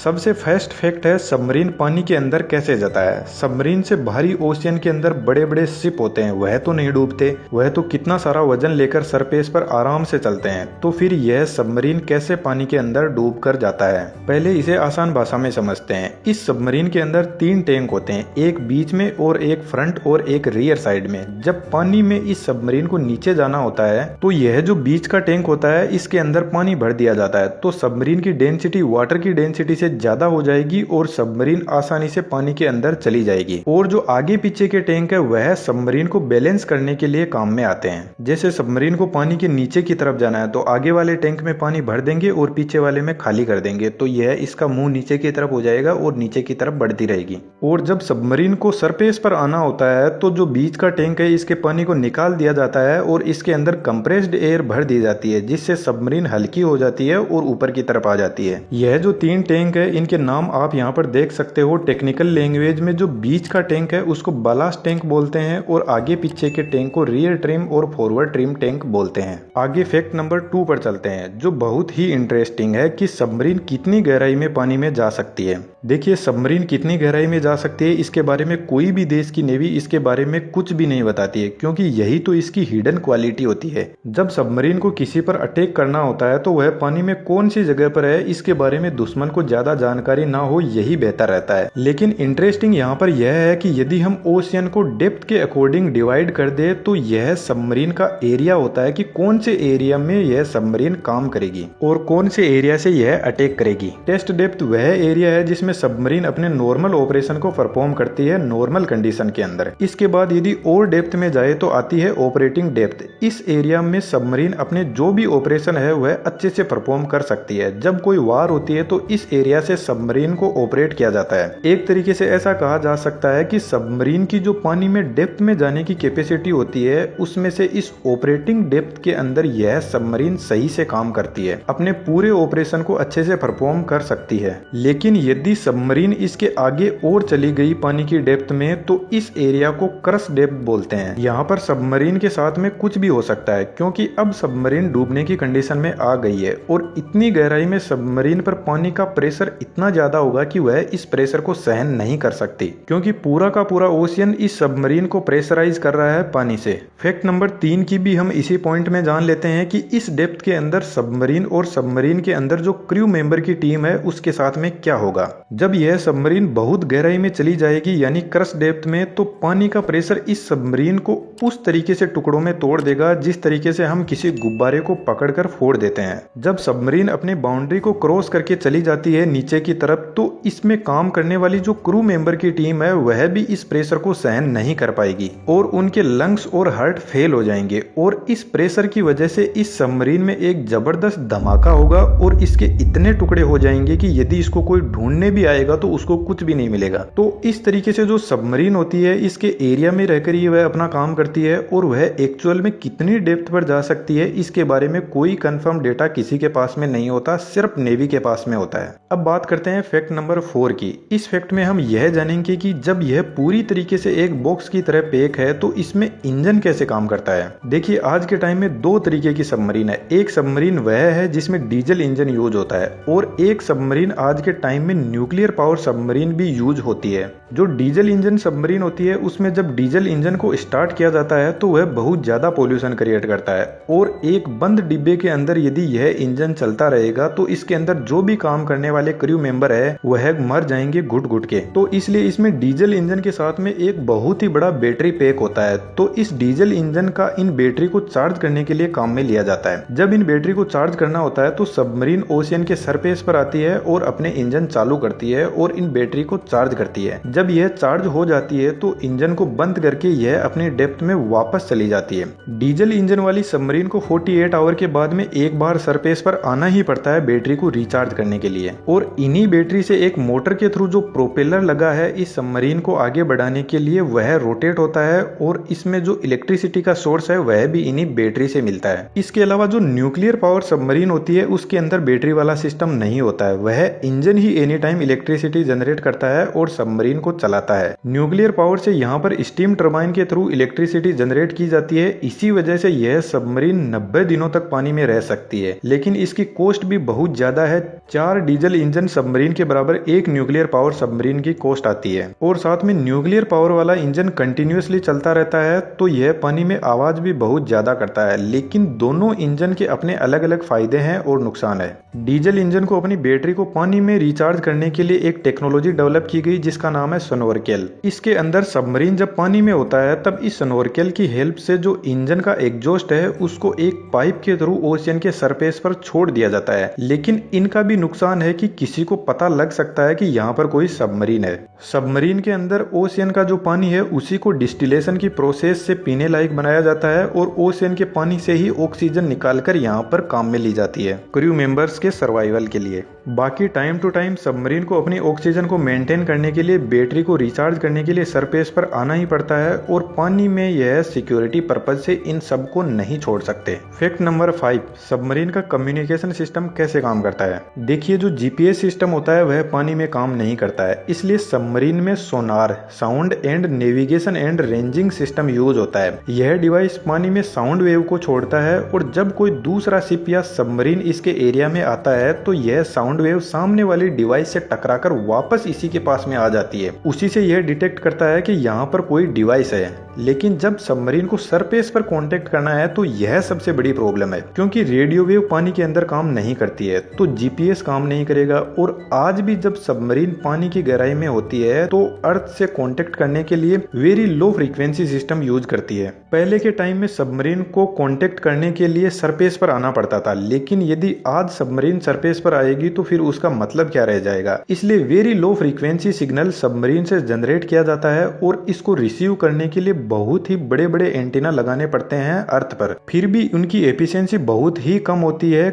सबसे first fact है submarine पानी के अंदर कैसे जाता है। सबमरीन से भारी ओशियन के अंदर बड़े बड़े शिप होते हैं, वह तो नहीं डूबते, वह तो कितना सारा वजन लेकर सरफेस पर आराम से चलते हैं। तो फिर यह सबमरीन कैसे पानी के अंदर डूब कर जाता है, पहले इसे आसान भाषा में समझते हैं। इस सबमरीन के अंदर 3 टैंक होते हैं, एक बीच में और एक फ्रंट और एक रियर साइड में। जब पानी में इस सबमरीन को नीचे जाना होता है तो यह जो बीच का टैंक होता है इसके अंदर पानी भर दिया जाता है, तो सबमरीन की डेंसिटी वाटर की डेंसिटी से ज्यादा हो जाएगी और सबमरीन आसानी से पानी के अंदर चली जाएगी। और जो आगे पीछे के टैंक है वह सबमरीन को बैलेंस करने के लिए काम में आते हैं। जैसे सबमरीन को पानी के नीचे की तरफ जाना है तो आगे वाले टैंक में पानी भर देंगे और पीछे वाले में खाली कर देंगे, तो यह इसका मुंह नीचे की तरफ हो जाएगा और नीचे की तरफ बढ़ती रहेगी। और जब सबमरीन को सरफेस पर आना होता है तो जो बीच का टैंक है इसके पानी को निकाल दिया जाता है और इसके अंदर कंप्रेस्ड एयर भर दी जाती है, जिससे सबमरीन हल्की हो जाती है और ऊपर की तरफ आ जाती है। यह जो 3 टैंक है इनके नाम आप यहाँ पर देख सकते हो। टेक्निकल लैंग्वेज में जो बीच का टैंक है उसको बालास्ट टैंक बोलते हैं और आगे पीछे के टैंक को रियर ट्रिम और फॉरवर्ड ट्रिम टैंक बोलते हैं। आगे फैक्ट नंबर 2 पर चलते हैं, जो बहुत ही इंटरेस्टिंग है कि सबमरीन कितनी गहराई में पानी में जा सकती है। देखिए सबमरीन कितनी गहराई में जा सकती है इसके बारे में कोई भी देश की नेवी इसके बारे में कुछ भी नहीं बताती है, क्योंकि यही तो इसकी हिडन क्वालिटी होती है। जब सबमरीन को किसी पर अटैक करना होता है तो वह पानी में कौन सी जगह पर है इसके बारे में दुश्मन को ज्यादा जानकारी ना हो, यही बेहतर रहता है। लेकिन इंटरेस्टिंग यहाँ पर यह है कि यदि हम ओशियन को डेप्थ के अकॉर्डिंग डिवाइड कर दे तो यह सबमरीन का एरिया होता है कि कौन से एरिया में यह सबमरीन काम करेगी और कौन से एरिया से यह अटैक करेगी। टेस्ट डेप्थ वह एरिया है जिसमें सबमरीन अपने नॉर्मल ऑपरेशन को परफॉर्म करती है नॉर्मल कंडीशन के अंदर। इसके बाद यदि और डेप्थ में जाए तो आती है ऑपरेटिंग डेप्थ। इस एरिया में सबमरीन अपने जो भी ऑपरेशन है वह अच्छे से परफॉर्म कर सकती है। जब कोई वार होती है तो इस एरिया से सबमरीन को ऑपरेट किया जाता है। एक तरीके से ऐसा कहा जा सकता है कि सबमरीन की जो पानी में डेप्थ में जाने की कैपेसिटी होती है उसमें से इस ऑपरेटिंग डेप्थ के अंदर यह सबमरीन सही से काम करती है, अपने पूरे ऑपरेशन को अच्छे से परफॉर्म कर सकती है। लेकिन यदि सबमरीन इसके आगे और चली गई पानी की डेप्थ में तो इस एरिया को क्रश डेप्थ बोलते हैं। यहाँ पर सबमरीन के साथ में कुछ भी हो सकता है, क्योंकि अब सबमरीन डूबने की कंडीशन में आ गई है और इतनी गहराई में सबमरीन पर पानी का प्रेशर इतना ज्यादा होगा कि वह इस प्रेशर को सहन नहीं कर सकती, क्योंकि पूरा का पूरा ओशियन इस सबमरीन को प्रेशराइज कर रहा है पानी से। फैक्ट नंबर 3 की भी हम इसी पॉइंट में जान लेते हैं कि इस डेप्थ के अंदर सबमरीन और सबमरीन के अंदर जो क्रू मेंबर की टीम है उसके साथ में क्या होगा। जब यह सबमरीन बहुत गहराई में चली जाएगी यानी क्रश डेप्थ में, तो पानी का प्रेशर इस सबमरीन को उस तरीके से टुकड़ों में तोड़ देगा जिस तरीके से हम किसी गुब्बारे को पकड़कर फोड़ देते हैं। जब सबमरीन अपनी बाउंड्री को क्रॉस करके चली जाती है नीचे की तरफ तो इसमें काम करने वाली जो क्रू मेंबर की टीम है वह भी इस प्रेशर को सहन नहीं कर पाएगी और उनके लंग्स और हार्ट फेल हो जाएंगे और इस प्रेशर की वजह से इस सबमरीन में एक जबरदस्त धमाका होगा और इसके इतने टुकड़े हो जाएंगे कि यदि इसको कोई ढूंढने भी आएगा तो उसको कुछ भी नहीं मिलेगा। तो इस तरीके से जो सबमरीन होती है इसके एरिया में रहकर ही वह अपना काम करती है और वह एक्चुअल में कितनी डेप्थ पर जा सकती है इसके बारे में कोई कंफर्म डेटा किसी के पास में नहीं होता, सिर्फ नेवी के पास में होता है। अब बात करते हैं फैक्ट नंबर 4 की। इस फैक्ट में हम यह जानेंगे कि जब यह पूरी तरीके से एक बॉक्स की तरह पैक है तो इसमें इंजन कैसे काम करता है। देखिए आज के टाइम में 2 तरीके की सबमरीन है। एक सबमरीन वह है जिसमें डीजल इंजन यूज होता है और एक सबमरीन आज के टाइम में न्यूक्लियर पावर सबमरीन भी यूज होती है। जो डीजल इंजन सबमरीन होती है उसमें जब डीजल इंजन को स्टार्ट किया जाता है तो वह बहुत ज्यादा पोल्यूशन क्रिएट करता है और एक बंद डिब्बे के अंदर यदि यह इंजन चलता रहेगा तो इसके अंदर जो भी काम करने वाले क्रू मेंबर है वह मर जाएंगे घुट घुट के। तो इसलिए इसमें डीजल इंजन के साथ में एक बहुत ही बड़ा बैटरी पैक होता है, तो इस डीजल इंजन का इन बैटरी को चार्ज करने के लिए काम में लिया जाता है। जब इन बैटरी को चार्ज करना होता है तो सबमरीन ओशियन के सरफेस पर आती है और अपने इंजन चालू करती है और इन बैटरी को चार्ज करती है। जब यह चार्ज हो जाती है तो इंजन को बंद करके यह अपनी डेप्थ में वापस चली जाती है। डीजल इंजन वाली सबमरीन को 48 आवर के बाद में एक बार सरफेस पर आना ही पड़ता है बैटरी को रिचार्ज करने के लिए और इन्हीं बैटरी से एक मोटर के थ्रू जो प्रोपेलर लगा है इस सबमरीन को आगे बढ़ाने के लिए वह रोटेट होता है और इसमें जो इलेक्ट्रिसिटी का सोर्स है वह भी इन्हीं बैटरी से मिलता है। इसके अलावा जो न्यूक्लियर पावर सबमरीन होती है उसके अंदर बैटरी वाला सिस्टम नहीं होता है, वह इंजन ही एनी टाइम इलेक्ट्रिसिटी जनरेट करता है और सबमरीन को चलाता है। न्यूक्लियर पावर से यहाँ पर स्टीम टरबाइन के थ्रू इलेक्ट्रिसिटी जनरेट की जाती है, इसी वजह से यह सबमरीन 90 दिनों तक पानी में रह सकती है। लेकिन इसकी कॉस्ट भी बहुत ज्यादा है। 4 डीजल इंजन इंजन सबमरीन के बराबर एक न्यूक्लियर पावर सबमरीन की कॉस्ट आती है। और साथ में न्यूक्लियर पावर वाला इंजन कंटिन्यूअसली चलता रहता है तो यह पानी में आवाज भी बहुत ज्यादा करता है। लेकिन दोनों इंजन के अपने अलग अलग फायदे हैं और नुकसान है। डीजल इंजन को अपनी बैटरी को पानी में रिचार्ज करने के लिए एक टेक्नोलॉजी डेवलप की गई जिसका नाम है स्नोरकेल। इसके अंदर सबमरीन जब पानी में होता है तब इस स्नोरकेल की हेल्प से जो इंजन का एग्जॉस्ट है उसको एक पाइप के थ्रू ओशियन के सरफेस पर छोड़ दिया जाता है। लेकिन इनका भी नुकसान है कि किसी को पता लग सकता है कि यहाँ पर कोई सबमरीन है। सबमरीन के अंदर ओशियन का जो पानी है उसी को डिस्टिलेशन की प्रोसेस से पीने लायक बनाया जाता है और ओशियन के पानी से ही ऑक्सीजन निकालकर यहाँ पर काम में ली जाती है क्रू मेंबर्स के सर्वाइवल के लिए। बाकी टाइम टू टाइम सबमरीन को अपनी ऑक्सीजन को मेंटेन करने के लिए बैटरी को रिचार्ज करने के लिए सरफेस पर आना ही पड़ता है और पानी में यह सिक्योरिटी पर्पज से इन सब को नहीं छोड़ सकते। फैक्ट नंबर 5, सबमरीन का कम्युनिकेशन सिस्टम कैसे काम करता है। देखिए जो जीपीएस सिस्टम होता है वह पानी में काम नहीं करता है, इसलिए सबमरीन में sonar, sound and navigation and ranging system use होता है। यह डिवाइस पानी में साउंड वेव को छोड़ता है और जब कोई दूसरा शिप या सबमरीन इसके एरिया में आता है तो यह साउंड वेव सामने वाली डिवाइस से टकराकर वापस इसी के पास में आ जाती है। उसी से यह डिटेक्ट करता है कि यहाँ पर कोई डिवाइस है। लेकिन जब सबमरीन को सरफेस पर कांटेक्ट करना है तो यह सबसे बड़ी प्रॉब्लम है, क्योंकि रेडियो वेव पानी के अंदर काम नहीं करती है तो जीपीएस काम नहीं करेगा। और आज भी जब सबमरीन पानी की गहराई में होती है तो अर्थ से कांटेक्ट करने के लिए very low frequency system use करती है। पहले के टाइम में सबमरीन को कांटेक्ट करने के लिए सरफेस पर आना पड़ता था, लेकिन यदि आज सबमरीन सरफेस पर आएगी तो फिर उसका मतलब क्या रह जाएगा। इसलिए very low frequency signal submarine से जनरेट किया जाता है और इसको रिसीव करने के लिए बहुत ही बड़े बड़े एंटीना लगाने पड़ते हैं अर्थ पर। फिर भी उनकी एफिशिएंसी बहुत ही कम होती है